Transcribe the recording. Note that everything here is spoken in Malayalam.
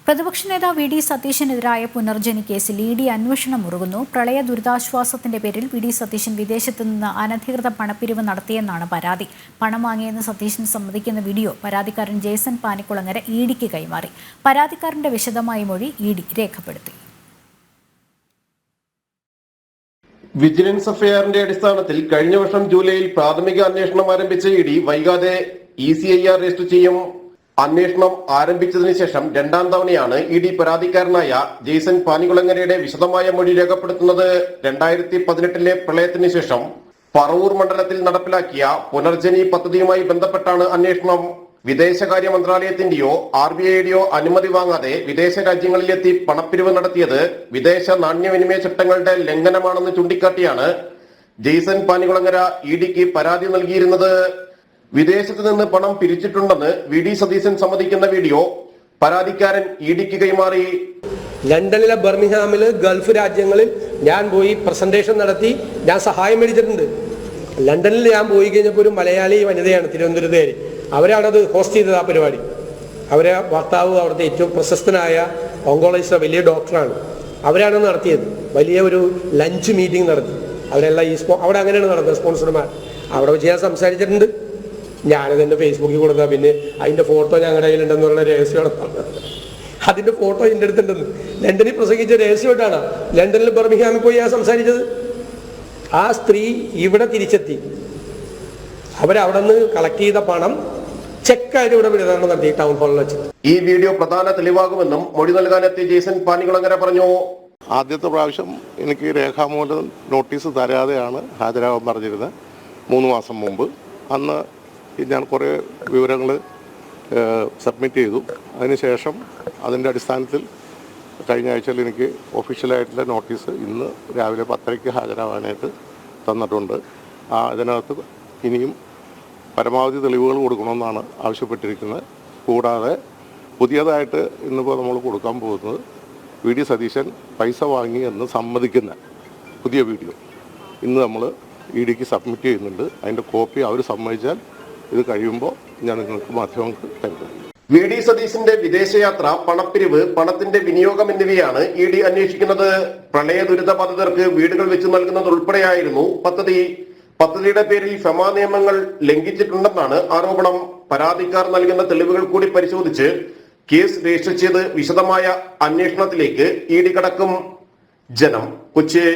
പ്രതിപക്ഷ നേതാവ് വി ഡി സതീശനെതിരായ പുനർജനി കേസിൽ ഇഡി അന്വേഷണം മുറുകുന്നു. പ്രളയ ദുരിതാശ്വാസത്തിന്റെ പേരിൽ വി ഡി സതീശൻ വിദേശത്തു നിന്ന് അനധികൃത പണപ്പിരിവ് നടത്തിയെന്നാണ് പരാതി. പണം വാങ്ങിയെന്ന് സതീശൻ സമ്മതിക്കുന്ന വീഡിയോ പരാതിക്കാരൻ ജേസൺ പാനിക്കുളങ്ങര ഇഡിക്ക് കൈമാറി. പരാതിക്കാരന്റെ വിശദമായ മൊഴി ഇഡി രേഖപ്പെടുത്തി. വിജിലൻസ് എഫ്ഐആറിന്റെ അടിസ്ഥാനത്തിൽ കഴിഞ്ഞ വർഷം ജൂലൈയിൽ പ്രാഥമിക അന്വേഷണം ആരംഭിച്ച ഇഡി വൈകാതെ ECIR രജിസ്റ്റർ ചെയ്യും. അന്വേഷണം ആരംഭിച്ചതിന് ശേഷം രണ്ടാം തവണയാണ് ഇഡി പരാതിക്കാരനായ ജെയ്സൺ പാനികുളങ്ങരയുടെ വിശദമായ മൊഴി രേഖപ്പെടുത്തുന്നത്. 2018 പ്രളയത്തിന് ശേഷം പറവൂർ മണ്ഡലത്തിൽ നടപ്പിലാക്കിയ പുനർജനി പദ്ധതിയുമായി ബന്ധപ്പെട്ടാണ് അന്വേഷണം. വിദേശകാര്യ മന്ത്രാലയത്തിന്റെയോ RBIയുടെയോ അനുമതി വാങ്ങാതെ വിദേശ രാജ്യങ്ങളിലെത്തി പണപ്പിരിവ് നടത്തിയത് വിദേശ നാണ്യവിനിമയ ചട്ടങ്ങളുടെ ലംഘനമാണെന്ന് ചൂണ്ടിക്കാട്ടിയാണ് ജെയ്സൺ പാനികുളങ്ങര ഇഡിക്ക് പരാതി നൽകിയിരുന്നത്. വിദേശത്ത് നിന്ന് പണം പിരിച്ചിട്ടുണ്ടെന്ന് വി ഡി സതീശൻ സമ്മതിക്കുന്ന വീഡിയോ പരാതിക്കാരൻ ഇഡിക്ക് കൈമാറി. ലണ്ടനിലെ ബർമിംഗ്ഹാമില് ഗൾഫ് രാജ്യങ്ങളിൽ ഞാൻ പോയി പ്രസന്റേഷൻ നടത്തി, ഞാൻ സഹായം മേടിച്ചിട്ടുണ്ട്. ലണ്ടനിൽ ഞാൻ പോയി കഴിഞ്ഞപ്പോൾ ഒരു മലയാളി വനിതയാണ് തിരുവനന്തപുരത്തുകാരി, അവരാണത് ഹോസ്റ്റ് ചെയ്തത്. ആ പരിപാടി അവരെ ഭർത്താവ് അവിടുത്തെ ഏറ്റവും പ്രശസ്തനായ ഓങ്കോളജിസ്റ്റ്, വലിയ ഡോക്ടറാണ്. അവരാണ് നടത്തിയത്. വലിയ ഒരു ലഞ്ച് മീറ്റിംഗ് നടത്തി. അവരെല്ലാം അവിടെ അങ്ങനെയാണ് നടന്നത്, സ്പോൺസർമാർ. അവിടെ വെച്ച് ഞാൻ സംസാരിച്ചിട്ടുണ്ട്. ഞാനത് എൻ്റെ ഫേസ്ബുക്കിൽ കൊടുത്താൽ പിന്നെ അതിൻ്റെ ഫോട്ടോ ഞങ്ങളുടെ കയ്യിലുണ്ടെന്ന് പറഞ്ഞ രഹസ്യമാണ്. അതിൻ്റെ ഫോട്ടോ എൻ്റെ അടുത്തുണ്ടെന്ന്. ലണ്ടനിൽ പ്രസംഗിച്ച രഹസ്യമായിട്ടാണ് ലണ്ടനിൽ ബർമിംഗ്ഹാമിൽ പോയി ഞാൻ സംസാരിച്ചത്. ആ സ്ത്രീ ഇവിടെ തിരിച്ചെത്തി. അവരവിടെ നിന്ന് കളക്ട് ചെയ്ത പണം ചെക്കായിട്ട് ഇവിടെ വിതരണം നടത്തി ടൗൺ ഹാളിൽ വെച്ച്. ഈ വീഡിയോ പ്രധാന തെളിവാകുമെന്നും മൊഴി നൽകാനെത്തിയ ജെയ്സൺ പാനികുളങ്ങര പറഞ്ഞു. ആദ്യത്തെ പ്രാവശ്യം എനിക്ക് രേഖാമൂലം നോട്ടീസ് തരാതെയാണ് ഹാജരാകാൻ പറഞ്ഞിരുന്നത് 3 മാസം മുമ്പ്. അന്ന് ഞാൻ കുറേ വിവരങ്ങൾ സബ്മിറ്റ് ചെയ്തു. അതിനുശേഷം അതിൻ്റെ അടിസ്ഥാനത്തിൽ കഴിഞ്ഞ ആഴ്ചയിൽ എനിക്ക് ഒഫീഷ്യലായിട്ടുള്ള നോട്ടീസ് ഇന്ന് രാവിലെ 10:30 ഹാജരാകാനായിട്ട് തന്നിട്ടുണ്ട്. ഇതിനകത്ത് ഇനിയും പരമാവധി തെളിവുകൾ കൊടുക്കണമെന്നാണ് ആവശ്യപ്പെട്ടിരിക്കുന്നത്. കൂടാതെ പുതിയതായിട്ട് ഇന്നിപ്പോൾ നമ്മൾ കൊടുക്കാൻ പോകുന്നത് വി ഡി സതീശൻ പൈസ വാങ്ങി എന്ന് സമ്മതിക്കുന്ന പുതിയ വീഡിയോ ഇന്ന് നമ്മൾ ഇഡിക്ക് സബ്മിറ്റ് ചെയ്യുന്നുണ്ട്. അതിൻ്റെ കോപ്പി അവർ സമ്മതിച്ചാൽ ഇത് കഴിയുമ്പോൾ ഞാൻ നിങ്ങൾക്ക് മാധ്യമങ്ങൾക്ക് തരുന്നു. വി ഡി സതീശന്റെ വിദേശയാത്ര, പണപ്പിരിവ്, പണത്തിന്റെ വിനിയോഗം എന്നിവയാണ് ഇഡി അന്വേഷിക്കുന്നത്. പ്രളയ ദുരിത ബാധിതർക്ക് വീടുകൾ വെച്ച് നൽകുന്നത് ഉൾപ്പെടെയായിരുന്നു പദ്ധതി. പദ്ധതിയുടെ പേരിൽ ഫെമ നിയമങ്ങൾ ലംഘിച്ചിട്ടുണ്ടെന്നാണ് ആരോപണം. പരാതിക്കാർ നൽകുന്ന തെളിവുകൾ കൂടി പരിശോധിച്ച് കേസ് രജിസ്റ്റർ ചെയ്ത് വിശദമായ അന്വേഷണത്തിലേക്ക് ഇഡി കടക്കും. ജനം, കൊച്ചി.